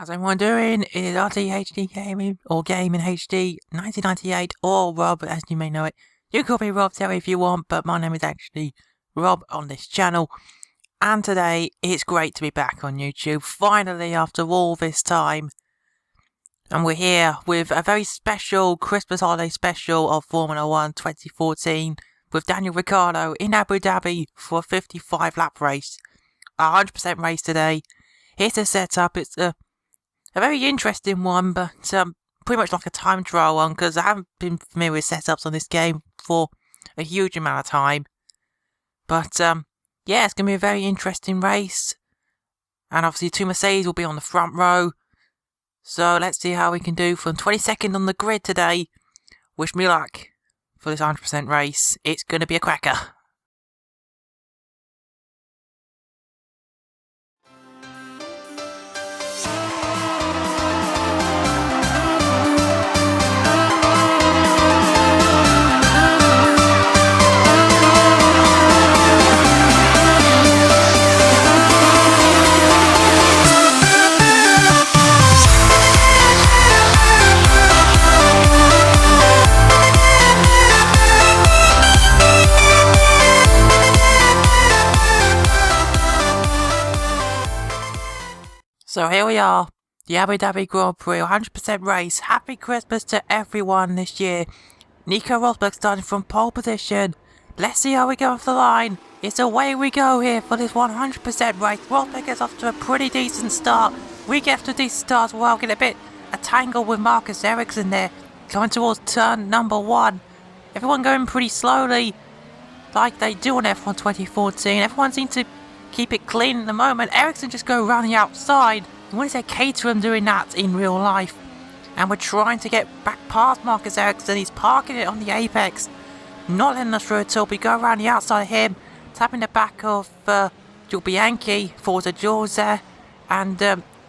How's everyone doing? It is RTHD Gaming, or Gaming HD 1998, or Rob, as you may know it. You can call me Rob Terry if you want, but my name is actually Rob on this channel. And today, it's great to be back on YouTube, finally, after all this time. And we're here with a very special Christmas holiday special of Formula 1 2014, with Daniel Ricciardo in Abu Dhabi for a 55 lap race. A 100% race today. Here's the setup. It's a very interesting one, but pretty much like a time trial one, because I haven't been familiar with setups on this game for a huge amount of time. But yeah, it's going to be a very interesting race. And obviously two Mercedes will be on the front row. So let's see how we can do from 22nd on the grid today. Wish me luck for this 100% race. It's going to be a cracker. So here we are, the Abu Dhabi Grand Prix, 100% race. Happy Christmas to everyone this year. Nico Rosberg starting from pole position. Let's see how we go off the line. It's away we go here for this 100% race. Rosberg gets off to a pretty decent start. We get off to a decent start as well, get a bit a tangle with Marcus Ericsson there. Coming towards turn number 1. Everyone going pretty slowly, like they do on F1 2014. Everyone seems to keep it clean at the moment. Ericsson just go around the outside. What is that Caterham doing that in real life? And we're trying to get back past Marcus Ericsson. He's parking it on the apex, not letting us through at all. We go around the outside of him, tapping the back of Jules Bianchi, Forza Jules there. And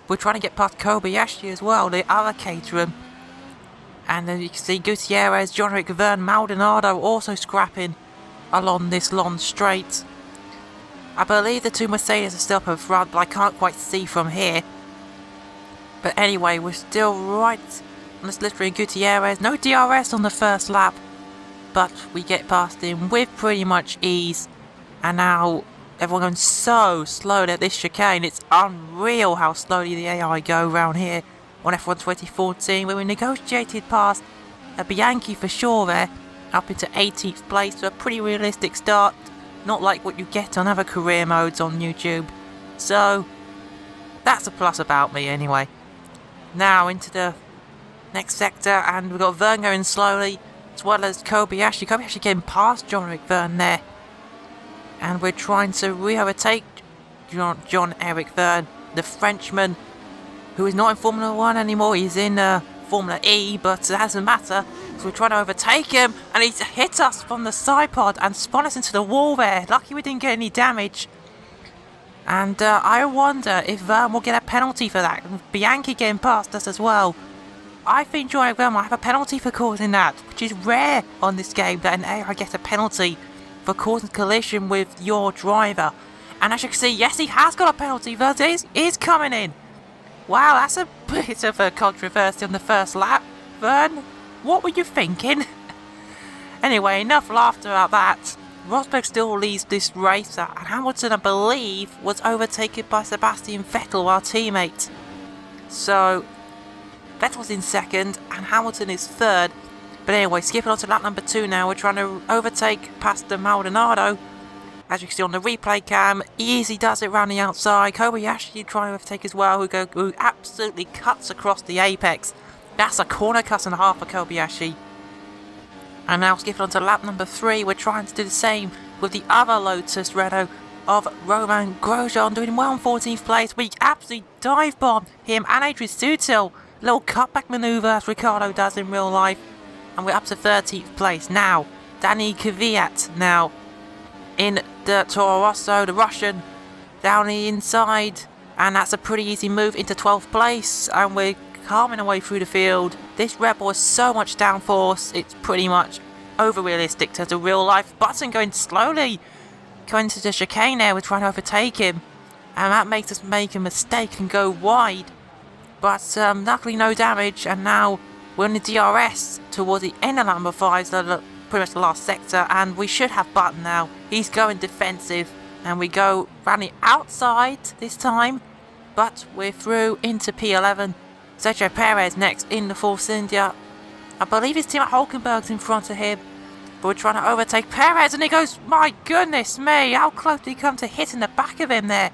we're trying to get past Kobayashi as well, the other Caterham. And then you can see Gutierrez, Jean-Eric Vergne, Maldonado also scrapping along this long straight. I believe the two Mercedes are still up in front, but I can't quite see from here. But anyway, we're still right on the slippery Gutierrez. No DRS on the first lap, but we get past him with pretty much ease. And now everyone going so slow at this chicane. It's unreal how slowly the AI go around here on F1 2014. Where we negotiated past a Bianchi for sure there, up into 18th place, so a pretty realistic start. Not like what you get on other career modes on YouTube. So, that's a plus about me anyway. Now into the next sector, and we've got Vergne going slowly, as well as Kobayashi. Kobayashi getting past Jean-Eric Vergne there. And we're trying to re-overtake Jean-Eric Vergne, the Frenchman, who is not in Formula 1 anymore. He's in Formula E, but it doesn't matter. So we're trying to overtake him, and he's hit us from the side pod and spun us into the wall there. Lucky we didn't get any damage. And I wonder if Vergne will get a penalty for that. Bianchi getting past us as well. I think Jean-Eric Vergne might have a penalty for causing that, which is rare on this game, that an AI gets a penalty for causing collision with your driver. And as you can see, yes, he has got a penalty. Vergne is coming in. Wow, that's a bit of a controversy on the first lap. Vergne, what were you thinking? Anyway, enough laughter about that. Rosberg still leads this race, and Hamilton, I believe, was overtaken by Sebastian Vettel, our teammate. So, Vettel's in second, and Hamilton is third. But anyway, skipping on to lap number 2 now, we're trying to overtake Pastor Maldonado. As you can see on the replay cam, he easily does it around the outside. Kobayashi trying to overtake as well, who absolutely cuts across the apex. That's a corner cut and a half for Kobayashi. And now skipping on to lap number 3, we're trying to do the same with the other Lotus Renault of Romain Grosjean, doing well in 14th place. We absolutely dive bombed him and Adrian Sutil. Little cutback manoeuvre as Ricciardo does in real life. And we're up to 13th place. Now, Danny Kvyat now in the Toro Rosso, the Russian, down the inside. And that's a pretty easy move into 12th place. And we're calming away through the field. This Red Bull has so much downforce, it's pretty much over-realistic to the real life. Button going slowly, going to the chicane there, we're trying to overtake him. And that makes us make a mistake and go wide. but luckily no damage, and now we're in the DRS towards the end of lap number 5, so pretty much the last sector, and we should have Button now. He's going defensive, and we go round the outside this time, but we're through into P11. Sergio Perez next in the Force India. I believe his team at Hulkenberg's in front of him, but we're trying to overtake Perez, and he goes, my goodness me, how close did he come to hitting the back of him there?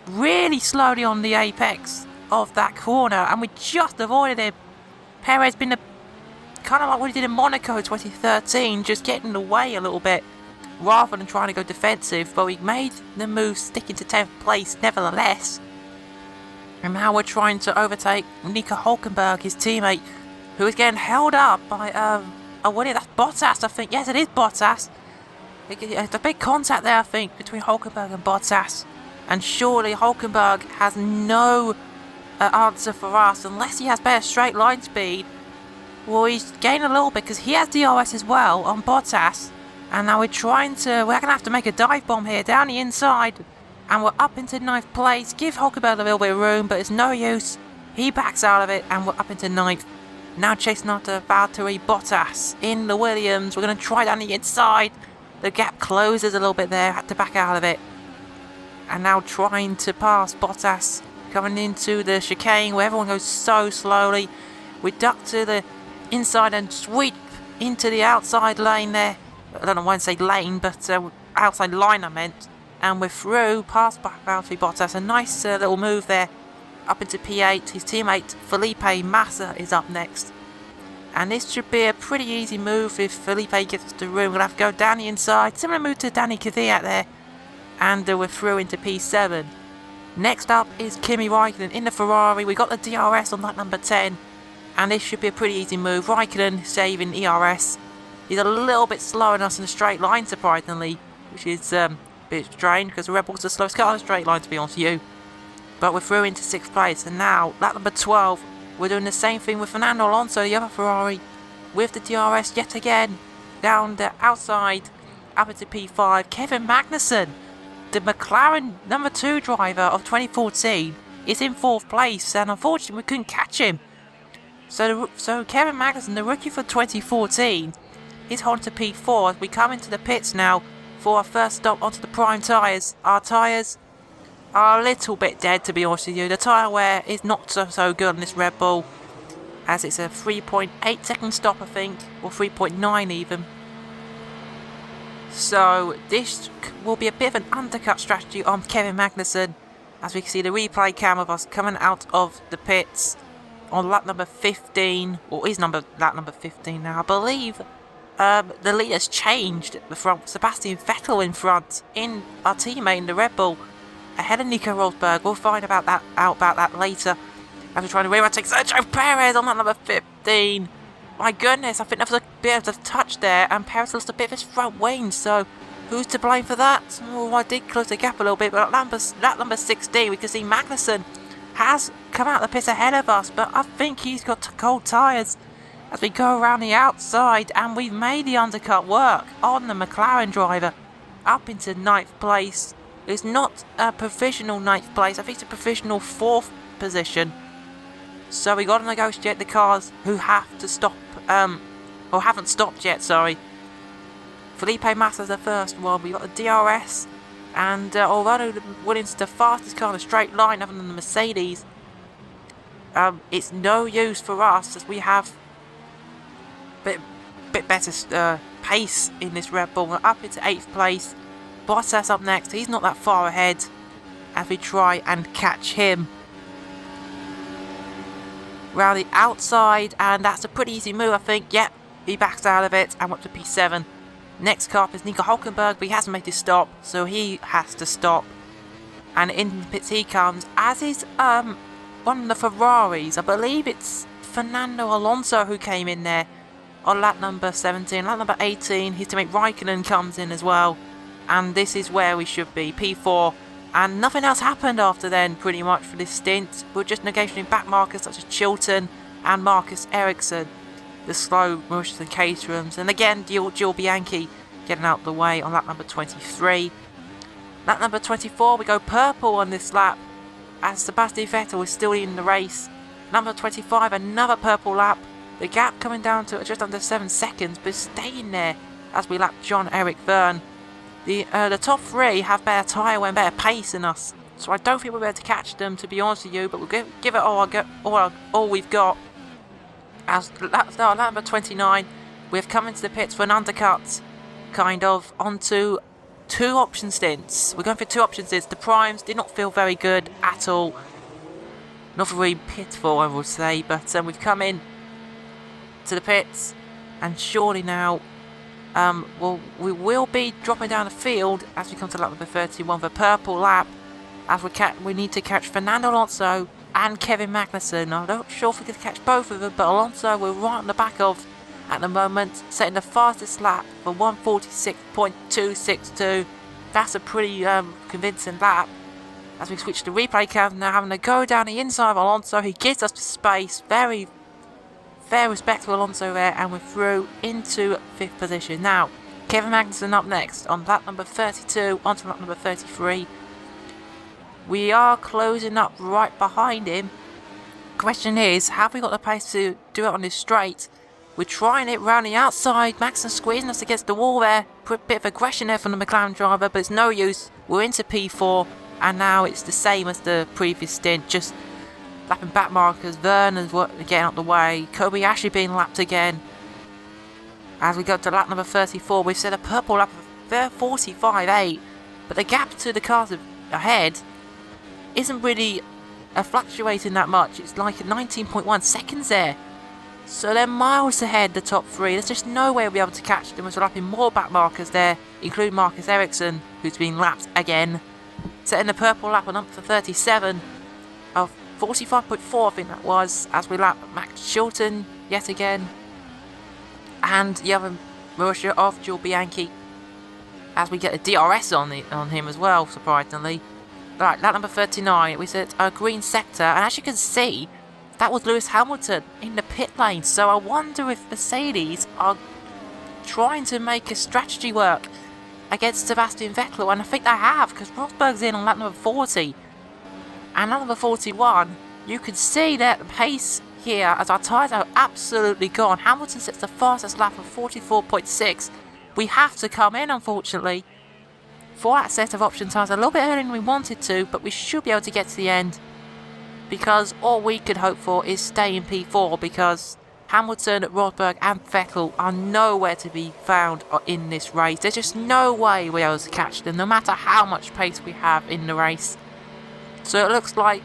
Really slowly on the apex of that corner, and we just avoided him. Perez been kind of like what he did in Monaco 2013, just getting away a little bit rather than trying to go defensive, but we made the move sticking to 10th place nevertheless. And now we're trying to overtake Nico Hulkenberg, his teammate, who is getting held up by, that's Bottas, I think. Yes, it is Bottas. There's a big contact there, I think, between Hulkenberg and Bottas. And surely Hulkenberg has no answer for us unless he has better straight line speed. Well, he's gained a little bit because he has DRS as well on Bottas. And now we're going to have to make a dive bomb here down the inside. And we're up into 9th place. Give Hulkenberg a little bit of room, but it's no use. He backs out of it, and we're up into 9th. Now chasing after Valtteri Bottas in the Williams. We're going to try down the inside. The gap closes a little bit there. Had to back out of it. And now trying to pass Bottas. Coming into the chicane where everyone goes so slowly. We duck to the inside and sweep into the outside lane there. I don't know why I say lane, but outside line I meant. And we're through, past Valtteri Bottas. A nice little move there. Up into P8. His teammate Felipe Massa is up next. And this should be a pretty easy move if Felipe gets the room. We're going to have to go down the inside. Similar move to Danny Kvyat there. And we're through into P7. Next up is Kimi Räikkönen in the Ferrari. We got the DRS on lap number 10. And this should be a pretty easy move. Räikkönen saving ERS. He's a little bit slower than us in the straight line, surprisingly. Which is a bit strange because the Red Bull's the slowest car in the straight line, to be honest with you. But we're through into 6th place. And now, lap number 12. We're doing the same thing with Fernando Alonso, the other Ferrari. With the DRS yet again. Down the outside. Up into P5. Kevin Magnussen, the McLaren number 2 driver of 2014, is in 4th place, and unfortunately we couldn't catch him. So Kevin Magnussen, the rookie for 2014, is on to P4 as we come into the pits now for our first stop onto the prime tyres. Our tyres are a little bit dead, to be honest with you. The tyre wear is not so good on this Red Bull, as it's a 3.8 second stop, I think, or 3.9 even. So this will be a bit of an undercut strategy on Kevin Magnussen, as we can see the replay cam of us coming out of the pits on lap number 15, or is lap number 15 now. I believe the lead has changed at the front. Sebastian Vettel in front, in our teammate in the Red Bull, ahead of Nico Rosberg. We'll find out about that later. As we're trying to overtake Sergio Perez on lap number 15. My goodness, I think there was a bit of a touch there, and Perez lost a bit of his front wing, so who's to blame for that? Oh, I did close the gap a little bit, but at lap number 16, we can see Magnussen has come out of the pits ahead of us, but I think he's got cold tyres as we go around the outside, and we've made the undercut work on the McLaren driver up into 9th place. It's not a provisional 9th place, I think it's a provisional 4th position. So we got to negotiate the cars who have to stop, or haven't stopped yet, sorry. Felipe Massa's the first one. We got the DRS, and although the Williams is the fastest car in a straight line other than the Mercedes, it's no use for us as we have a bit better pace in this Red Bull. We're up into 8th place. Bottas up next. He's not that far ahead as we try and catch him round the outside, and that's a pretty easy move, I think. Yep, he backs out of it and up to P7. Next car is Nico Hulkenberg, but he hasn't made his stop, so he has to stop. And in the pits he comes, as is one of the Ferraris. I believe it's Fernando Alonso who came in there on lap number 17. Lap number 18, his teammate Räikkönen comes in as well. And this is where we should be, P4. And nothing else happened after then, pretty much, for this stint. We're just negotiating back markers such as Chilton and Marcus Ericsson, the slow Mauritius and Caterhams. And again, Gil Bianchi getting out of the way on lap number 23. Lap number 24, we go purple on this lap, as Sebastian Vettel is still in the race. Number 25, another purple lap. The gap coming down to just under 7 seconds, but staying there as we lap John-Eric Verne. The top 3 have better tyre and better pace than us, so I don't think we'll be able to catch them, to be honest with you, but we'll give it all we've got. As lap number 29, we've come into the pits for an undercut, kind of, onto 2 option stints. We're going for 2 option stints. The primes did not feel very good at all. Not very pitiful, I would say, but we've come in to the pits, and surely now we will be dropping down the field as we come to lap number 31, the purple lap, as we need to catch Fernando Alonso and Kevin Magnussen. I'm not sure if we can catch both of them, but Alonso we're right on the back of at the moment, setting the fastest lap for 1:46.262. That's a pretty convincing lap. As we switch to replay cam, now having to go down the inside of Alonso. He gives us the space. Very respectful Alonso there, and we're through into 5th position. Now, Kevin Magnussen up next on lap number 32, onto lap number 33. We are closing up right behind him. Question is, have we got the pace to do it on this straight? We're trying it round the outside. Magnussen squeezing us against the wall there. Put a bit of aggression there from the McLaren driver, but it's no use. We're into P4, and now it's the same as the previous stint, just lapping back markers. Verne is getting out the way. Kobayashi being lapped again. As we go to lap number 34, we've set a purple lap of 45.8, but the gap to the cars ahead isn't really fluctuating that much. It's like 19.1 seconds there. So they're miles ahead, the top 3. There's just no way we'll be able to catch them as we're lapping more back markers there, including Marcus Ericsson, who's been lapped again. Setting the purple lap on up for 37 of 45.4, I think that was, as we lap Max Chilton yet again. And the other Marussia of Joel Bianchi, as we get a DRS on him as well, surprisingly. Right, lap number 39, we set a green sector, and as you can see, that was Lewis Hamilton in the pit lane. So I wonder if Mercedes are trying to make a strategy work against Sebastian Vettel, and I think they have, because Rosberg's in on lap number 40. And lap number 41, you can see that the pace here as our tyres are absolutely gone. Hamilton sets the fastest lap of 44.6. We have to come in, unfortunately, for that set of option tyres a little bit earlier than we wanted to, but we should be able to get to the end, because all we could hope for is stay in P4, because Hamilton, Rosberg and Vettel are nowhere to be found in this race. There's just no way we're able to catch them, no matter how much pace we have in the race. So it looks like,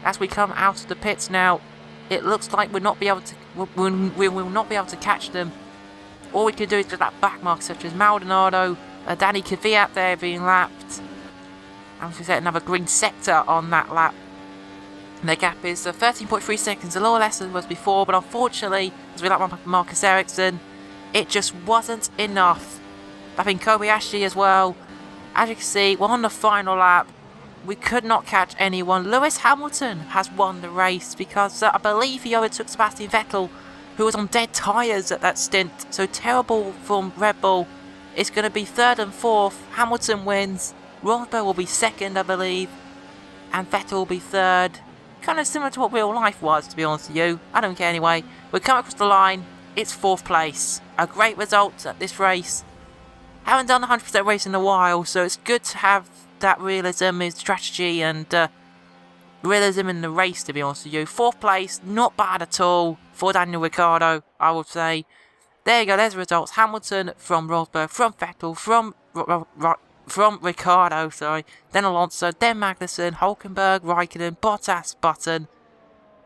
as we come out of the pits now, it looks like we will not be able to catch them. All we can do is just lap back marks such as Maldonado, Danny Kvyat there being lapped. And we set another green sector on that lap. And the gap is 13.3 seconds, a little less than it was before, but unfortunately, as we lap Marcus Ericsson, it just wasn't enough. Lapping Kobayashi as well. As you can see, we're on the final lap. We could not catch anyone. Lewis Hamilton has won the race because I believe he overtook Sebastian Vettel, who was on dead tyres at that stint. So terrible from Red Bull. It's going to be 3rd and 4th. Hamilton wins. Rosberg will be 2nd, I believe. And Vettel will be 3rd. Kind of similar to what real life was, to be honest with you. I don't care anyway. We're coming across the line. It's 4th place. A great result at this race. Haven't done a 100% race in a while, so it's good to have that realism in strategy and realism in the race, to be honest with you. 4th place, not bad at all for Daniel Ricciardo, I would say. There you go, there's the results. Hamilton from Rosberg, from Vettel, from Ricciardo, sorry. Then Alonso, then Magnussen, Hülkenberg, Raikkonen, Bottas, Button,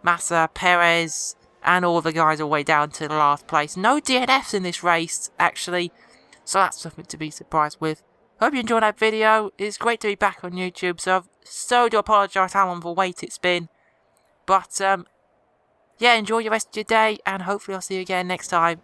Massa, Perez, and all the guys all the way down to the last place. No DNFs in this race, actually, so that's something to be surprised with. Hope you enjoyed that video. It's great to be back on YouTube, so do apologise how long of a wait it's been. But, yeah, enjoy the rest of your day, and hopefully I'll see you again next time.